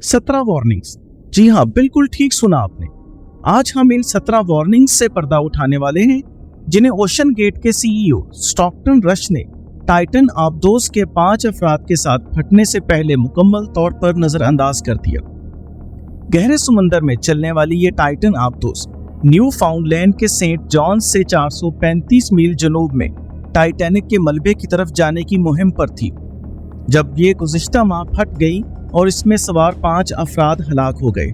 17 warnings. जी हाँ, बिल्कुल ठीक सुना आपने। आज हम इन 17 वार्निंग्स से पर्दा उठाने वाले हैं जिन्हें ओशन गेट के सीईओ स्टॉकटन रश ने टाइटन आबदोस के 5 अफराद के साथ फटने से पहले मुकम्मल तौर पर नजरअंदाज कर दिया। गहरे समंदर में चलने वाली ये टाइटन आबदोस न्यू फाउंडलैंड के सेंट जॉन्स से 435 मील जनूब में टाइटैनिक के मलबे की तरफ जाने की मुहिम पर थी जब ये गुज़िश्ता माह फट गई और इसमें सवार 5 अफराद हलाक हो गए।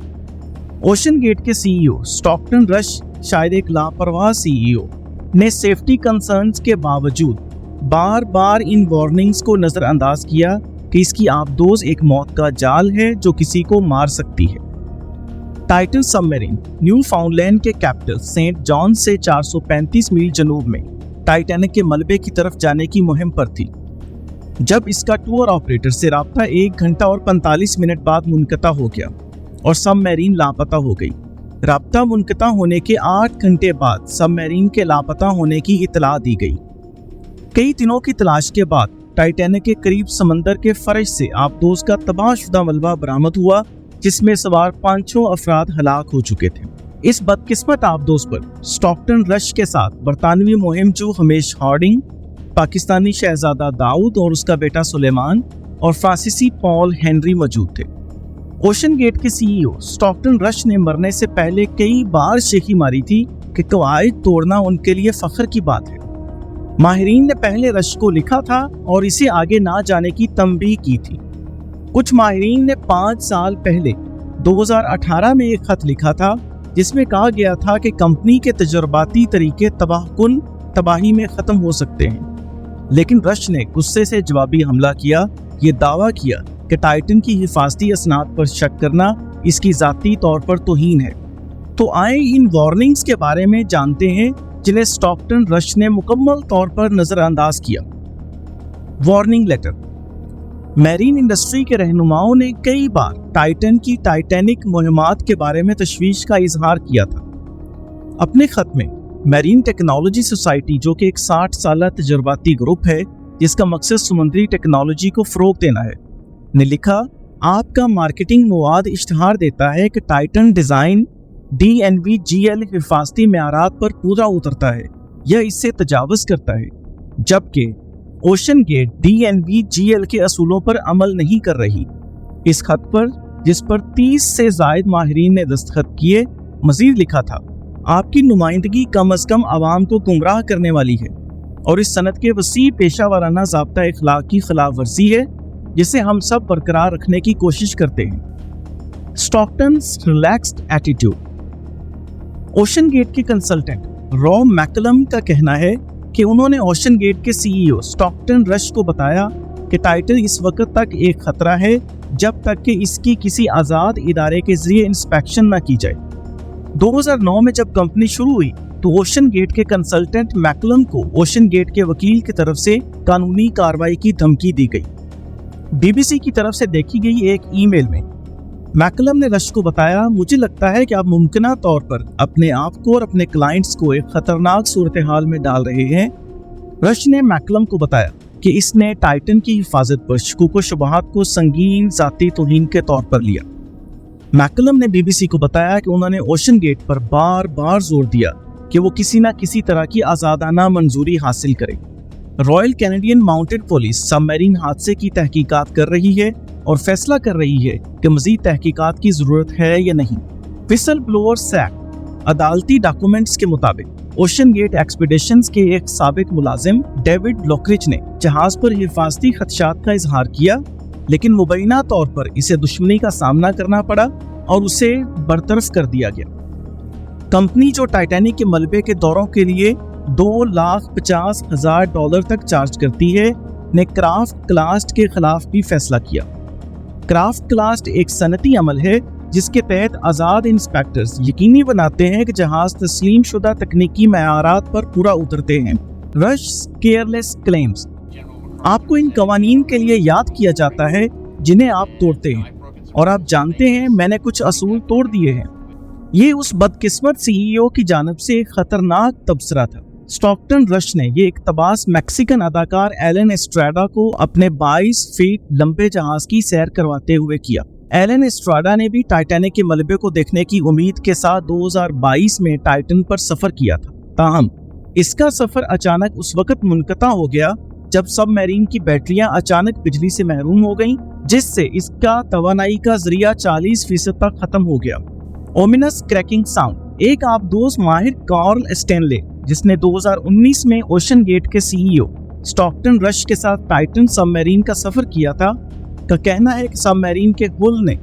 ओशन गेट के सीईओ स्टॉकटन रश, शायद एक लापरवाह सीईओ, ने सेफ्टी कंसर्न्स के बावजूद बार बार इन वार्निंग्स को नज़रअंदाज किया कि इसकी आबदोस एक मौत का जाल है जो किसी को मार सकती है। टाइटन सबमरीन न्यू फाउंडलैंड के कैपिटल सेंट जॉन से 435 मील जनूब में टाइटैनिक के मलबे की तरफ जाने की मुहिम पर थी जब इसका टूर ऑपरेटर से राब्ता 1 घंटा और 45 मिनट बाद मुनक़ता हो गया और सबमरीन लापता हो गई। राब्ता मुनक़ता होने के 8 घंटे बाद सबमरीन के लापता होने की इतला दी गई। कई दिनों की तलाश के बाद टाइटैनिक के करीब समंदर के फर्श से आबदोस का तबाहशुदा मलबा बरामद हुआ जिसमें सवार 5 अफराद हलाक हो चुके थे। इस बदकिस्मत आबदोस पर स्टॉकटन रश के साथ बरतानवी मुहिमजू हमेश हार्डिंग, पाकिस्तानी शहजादा दाऊद और उसका बेटा सुलेमान और फ्रांसीसी पॉल हेनरी मौजूद थे। ओशन गेट के सीईओ स्टॉकटन रश ने मरने से पहले कई बार शेखी मारी थी कि कवायद तोड़ना उनके लिए फख्र की बात है। माहिरीन ने पहले रश को लिखा था और इसे आगे ना जाने की तंबीह की थी। कुछ माहिरीन ने 5 साल पहले 2018 में एक खत लिखा था जिसमें कहा गया था कि कंपनी के तजुर्बाती तरीके तबाहकुन तबाही में ख़त्म हो सकते हैं, लेकिन रश ने गुस्से से जवाबी हमला किया, ये दावा किया कि टाइटन की हिफाजती असनाद पर शक करना इसकी ज़ाती तौर पर तौहीन है। तो आए इन वार्निंग्स के बारे में जानते हैं जिन्हें स्टॉकटन रश ने मुकम्मल तौर पर नज़रअंदाज किया। Warning letter. मैरीन इंडस्ट्री के रहनुमाओं ने कई बार टाइटन की टाइटैनिक मुहिमात के बारे में तशवीश का इजहार किया था। अपने खत में मैरीन टेक्नोलॉजी सोसाइटी, जो कि एक 60 साल तजुर्बाती ग्रुप है जिसका मकसद समुद्री टेक्नोलॉजी को फ़रोग देना है, ने लिखा, आपका मार्केटिंग मवाद इश्तहार देता है कि टाइटन डिज़ाइन DNVGL हिफाजती मेयारात पर पूरा उतरता है या इससे तजावुज़ करता है, जबकि ओशन गेट DNVGL के असूलों पर अमल नहीं कर रही। इस खत पर, जिस पर 30 से ज़ायद माहिरीन ने दस्तखत किए, मज़ीद लिखा था, आपकी नुमाइंदगी कम अज़ कम आवाम को गुमराह करने वाली है और इस सनत के वसी पेशा वाराना ज़ाब्ता इखलाक की खिलाफ वर्जी है जिसे हम सब बरकरार रखने की कोशिश करते हैं। स्टॉकटन्स रिलैक्स्ड एटीट्यूड। ओशन गेट के कंसल्टेंट रॉ मैकलम का कहना है कि उन्होंने ओशन गेट के सीईओ स्टॉकटन रश को बताया कि टाइटन इस वक्त तक एक खतरा है जब तक कि इसकी किसी आज़ाद इदारे के जरिए इंस्पेक्शन न की जाए। 2009 में जब कंपनी शुरू हुई तो ओशन गेट के कंसल्टेंट मैकलम को ओशन गेट के वकील की तरफ से कानूनी कार्रवाई की धमकी दी गई। BBC की तरफ से देखी गई एक ईमेल में मैकलम ने रश को बताया, मुझे लगता है कि आप मुमकिना तौर पर अपने आप को और अपने क्लाइंट्स को एक खतरनाक सूरत हाल में डाल रहे हैं। रश ने मैकलम को बताया कि इसने टाइटन की हिफाजत पर शकूक व शुबहात को संगीन ज़ाती तौहीन के तौर पर लिया। मैकलम ने BBC को बताया कि उन्होंने ओशन गेट पर बार बार जोर दिया कि वो किसी न किसी तरह की आज़ादाना मंजूरी हासिल करे। Royal Canadian mounted police submarine हादसे की तहकीकात कर रही है और फैसला कर रही है कि मज़ीद तहकीकात की ज़रूरत है या नहीं। Whistle blower act. अदालती डॉक्यूमेंट्स के मुताबिक ओशन गेट एक्सपीडिशंस के एक साबिक मुलाजिम डेविड लोकरिच ने जहाज़ पर हिफाजती खदशात का इजहार किया, लेकिन मुबैना तौर पर इसे दुश्मनी का सामना करना पड़ा और उसे बरतरफ कर दिया गया। कंपनी जो टाइटैनिक के मलबे के दौरों के लिए $250,000 तक चार्ज करती है, ने क्राफ्ट क्लास्ट के खिलाफ भी फैसला किया। क्राफ्ट क्लास्ट एक सनती अमल है जिसके तहत आज़ाद इंस्पेक्टर्स यकीनी बनाते हैं कि जहाज तस्लीम शुदा तकनीकी मयारात पर पूरा उतरते हैं। Rush careless claims. आपको इन कवानीन के लिए याद किया जाता है जिन्हें आप तोड़ते हैं, और आप जानते हैं मैंने कुछ असूल तोड़ दिए हैं। ये उस बदकिस्मत सीईओ की जानिब से एक खतरनाक तबसरा था। स्टॉकटन रश ने ये इक्तबास मैक्सिकन अदाकार एलन एस्ट्राडा को अपने 22 फीट लंबे जहाज की सैर करवाते हुए किया। एलन एस्ट्राडा ने भी टाइटैनिक के मलबे को देखने की उम्मीद के साथ 2022 में टाइटन पर सफर किया था। ताहम इसका सफर अचानक उस वक्त मुनक़ता हो गया जब सबमरीन की बैटरियां अचानक बिजली से महरूम हो गईं, जिससे इसका तवानाई का जरिया 40% तक खत्म हो गया। Ominous cracking sound. एक आबदोज माहिर कार्ल स्टैनले, जिसने 2019 में ओशन गेट के सीईओ स्टॉकटन रश के साथ टाइटन सबमरीन का सफर किया था, का कहना है कि सबमरीन के हुल ने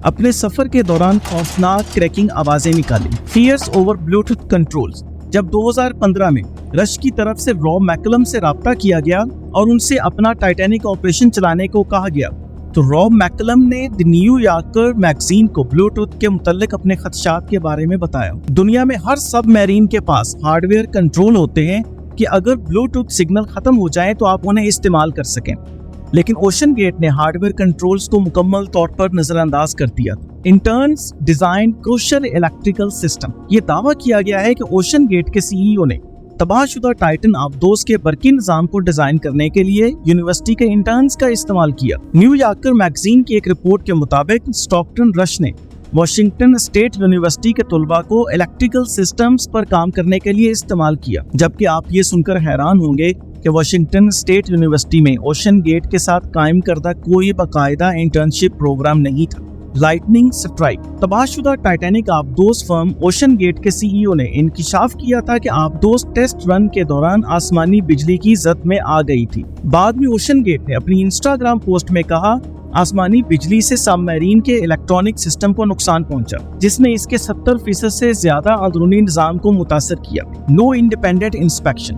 अपने सफर के दौरान खौफनाक क्रैकिंग आवाजें निकाली। Fears over Bluetooth controls. जब 2015 में रश की तरफ से रॉब मैकलम से राब्ता किया गया और उनसे अपना टाइटैनिक ऑपरेशन चलाने को कहा गया, तो रॉब मैकलम ने द न्यूयॉर्कर मैगजीन को ब्लूटूथ के मुतल्लिक अपने खदशात के बारे में बताया। दुनिया में हर सबमरीन के पास हार्डवेयर कंट्रोल होते हैं कि अगर ब्लूटूथ सिग्नल खत्म हो जाए तो आप उन्हें इस्तेमाल कर सकें, लेकिन ओशन गेट ने हार्डवेयर कंट्रोल्स को मुकम्मल तौर पर नजरअंदाज कर दिया। Interns design crucial electrical system. ये दावा किया गया है कि ओशन गेट के सीईओ ने तबाहशुदा टाइटन आबदोज के बरकी निजाम को डिजाइन करने के लिए यूनिवर्सिटी के इंटर्न्स का इस्तेमाल किया। न्यूयॉर्कर मैगजीन की एक रिपोर्ट के मुताबिक स्टॉकटन रश ने वाशिंगटन स्टेट यूनिवर्सिटी के तुलबा को इलेक्ट्रिकल सिस्टम्स पर काम करने के लिए इस्तेमाल किया। जबकि आप ये सुनकर हैरान होंगे कि वाशिंगटन स्टेट यूनिवर्सिटी में ओशन गेट के साथ कायम करदा कोई बाकायदा इंटर्नशिप प्रोग्राम नहीं था। Lightning strike. तबाहशुदा टाइटैनिक आबदोज फर्म ओशन गेट के सीईओ ने इंकिशाफ किया था कि आबदोज टेस्ट रन के दौरान आसमानी बिजली की जद में आ गई थी। बाद में ओशन गेट ने अपनी इंस्टाग्राम पोस्ट में कहा, आसमानी बिजली से सबमरीन के इलेक्ट्रॉनिक सिस्टम को नुकसान पहुंचा, जिसने इसके 70% से ज्यादा अंदरूनी निजाम को मुतासर किया। No independent inspection.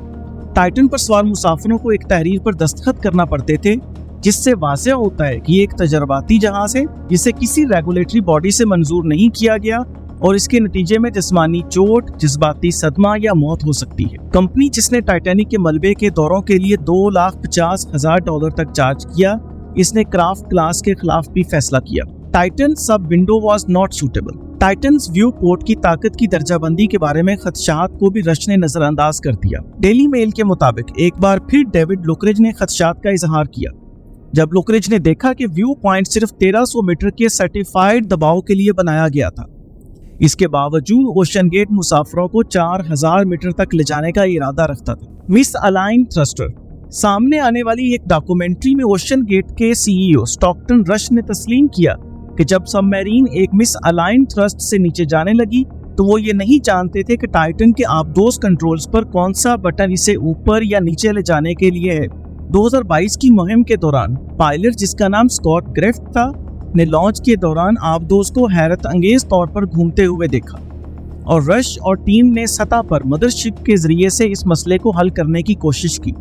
टाइटन पर सवार मुसाफिरों को एक तहरीर पर दस्तखत करना पड़ते थे, जिससे वाज़ेह होता है कि एक तजर्बाती जहाज है जिसे किसी रेगुलेटरी बॉडी से मंजूर नहीं किया गया और इसके नतीजे में जिस्मानी चोट, जज्बाती सदमा या मौत हो सकती है। कंपनी जिसने टाइटैनिक के मलबे के दौरों के लिए $250,000 तक चार्ज किया, इसने क्राफ्ट क्लास के खिलाफ भी फैसला किया। टाइटन सब window was not suitable. Titans view port की ताकत की दर्जाबंदी के बारे में खदशात को भी रश ने नजरअंदाज कर दिया। डेली मेल के मुताबिक एक बार फिर डेविड लुकरिज ने खदशात का इजहार किया जब लुकरिज ने देखा कि व्यू पॉइंट सिर्फ 1300 मीटर के सर्टिफाइड दबाव के लिए बनाया गया था। इसके बावजूद ओशन गेट मुसाफिरों को 4000 मीटर तक ले जाने का इरादा रखता था। Miss align thruster. सामने आने वाली एक डॉक्यूमेंट्री में ओशन गेट के सीईओ स्टॉकटन रश ने तस्लीम किया कि जब सबमरीन एक मिस अलाइन थ्रस्ट से नीचे जाने लगी तो वो ये नहीं जानते थे कि टाइटन के आबदोज कंट्रोल्स पर कौन सा बटन इसे ऊपर या नीचे ले जाने के लिए है। 2022 की मुहिम के दौरान पायलट, जिसका नाम स्कॉट ग्रिफ्ट था, ने लॉन्च के दौरान आबदोज को हैरत अंगेज तौर पर घूमते हुए देखा और रश और टीम ने सतह पर मदरशिप के जरिए से इस मसले को हल करने की कोशिश की।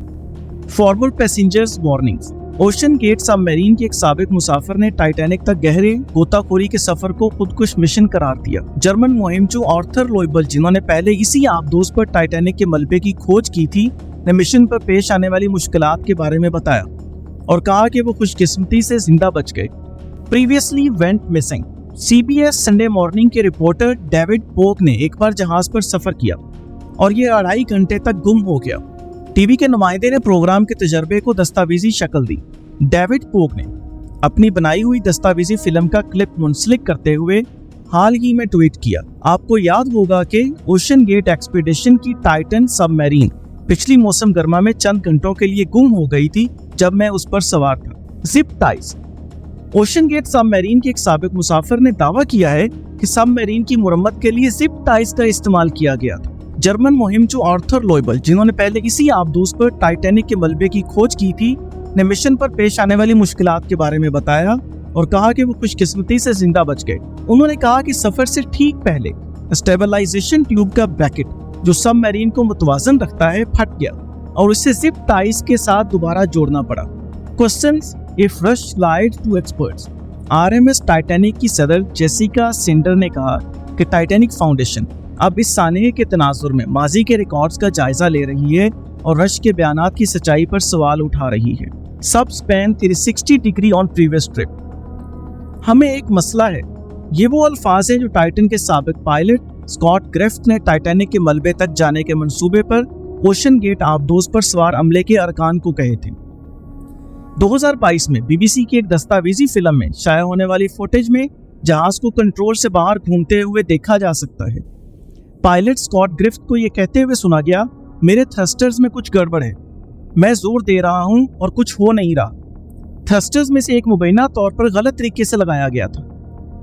Forward passengers warnings. OceanGate submarine के एक साबिक मुसाफिर ने टाइटैनिक तक गहरे गोताखोरी के सफर को खुदकुश मिशन करार दिया। जर्मन मुहिमचू आर्थर लोइबल, जिन्होंने पहले इसी आबदोज पर टाइटैनिक के मलबे की खोज की थी, ने मिशन पर पेश आने वाली मुश्किलात के बारे में बताया और कहा कि वो खुशकिस्मती से जिंदा बच गए। Previously went missing. CBS Sunday morning के रिपोर्टर डेविड पोक ने एक बार जहाज पर सफर किया और ये 2.5 घंटे तक गुम हो गया। टीवी के नुमाइंदे ने प्रोग्राम के तजर्बे को दस्तावेजी शक्ल दी। डेविड पोक ने अपनी बनाई हुई दस्तावेजी फिल्म का क्लिप मुंसलिक करते हुए हाल ही में ट्वीट किया, आपको याद होगा कि ओशन गेट एक्सपीडिशन की टाइटन सबमरीन पिछली मौसम गर्मा में चंद घंटों के लिए गुम हो गई थी जब मैं उस पर सवार था। Zip ties. OceanGate submarine के एक साबिक मुसाफिर ने दावा किया है कि सबमरीन की मुरम्मत के लिए जिप टाइज का इस्तेमाल किया गया था। जर्मन मुहिमचू आर्थर लोइबल, जिन्होंने पहले इसी आबदोज पर टाइटैनिक के मलबे की खोज की थी, ने मिशन पर पेश आने वाली मुश्किलात के बारे में बताया और कहा कि वो खुशकिस्मती से जिंदा बच गए। उन्होंने कहा कि सफर से ठीक पहले स्टेबलाइजेशन ट्यूब का ब्रैकेट, जो सबमरीन को मुतवाजन रखता है, फट गया और उसे जिप टाइज के साथ दोबारा जोड़ना पड़ा। Questions if Rush lied to experts. RMS Titanic की सदर जेसिका सिंडर ने कहा कि टाइटैनिक फाउंडेशन अब इस सानहे के तनाजुर में माजी के रिकॉर्ड्स का जायजा ले रही है और रश के बयानात की सच्चाई पर सवाल उठा रही है। सब span 360 degree on previous trip. हमें एक मसला है। ये वो अल्फाज हैं जो टाइटन के साबिक पायलट स्कॉट ग्रिफ्ट ने टाइटैनिक के मलबे तक जाने के मंसूबे पर ओशन गेट आबदोज पर सवार अमले के अरकान को कहे थे। 2022 में बीबीसी की एक दस्तावेजी फिल्म में शाया होने वाली फुटेज में जहाज को कंट्रोल से बाहर घूमते हुए देखा जा सकता है। पायलट स्कॉट ग्रिफ्ट को यह कहते हुए सुना गया, मेरे थ्रस्टर्स में कुछ गड़बड़ है, मैं जोर दे रहा हूं और कुछ हो नहीं रहा। थ्रस्टर्स में से एक मुबैना तौर पर गलत तरीके से लगाया गया था।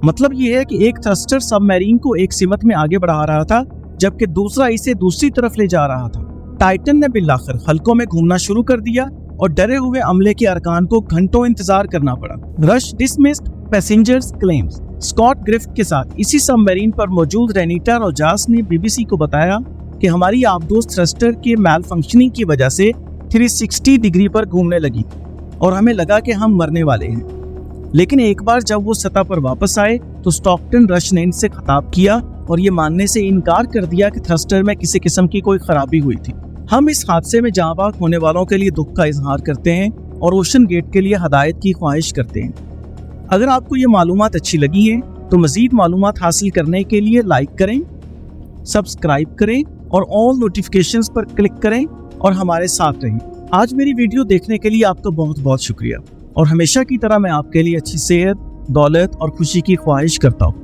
मतलब यह है कि एक थ्रस्टर सबमरीन को एक सिमत में आगे बढ़ा रहा था जबकि दूसरा इसे दूसरी तरफ ले जा रहा था। टाइटन ने बिलाखिर हल्कों में घूमना शुरू कर दिया और डरे हुए अमले के अरकान को घंटों इंतजार करना पड़ा। Rush dismissed passengers claims. Scott ग्रिफ्ट के साथ इसी सबमरीन पर मौजूद रेनिटा रोजास ने बीबीसी को बताया कि हमारी आबदोज थ्रस्टर के मैल फंक्शनिंग की वजह से 360 डिग्री पर घूमने लगी और हमें लगा कि हम मरने वाले हैं। लेकिन एक बार जब वो सतह पर वापस आए तो स्टॉकटन रश ने इनसे खिताब किया और ये मानने से इनकार कर दिया कि थ्रस्टर में किसी किस्म की कोई खराबी हुई थी। हम इस हादसे में जाँ बाग होने वालों के लिए दुख का इजहार करते हैं और ओशन गेट के लिए हदायत की ख्वाहिश करते हैं। अगर आपको ये मालूमात अच्छी लगी हैं तो मज़ीद मालूमात हासिल करने के लिए लाइक करें, सब्सक्राइब करें और ऑल नोटिफिकेशंस पर क्लिक करें और हमारे साथ रहें। आज मेरी वीडियो देखने के लिए आपका बहुत बहुत शुक्रिया और हमेशा की तरह मैं आपके लिए अच्छी सेहत, दौलत और खुशी की ख्वाहिश करता हूँ।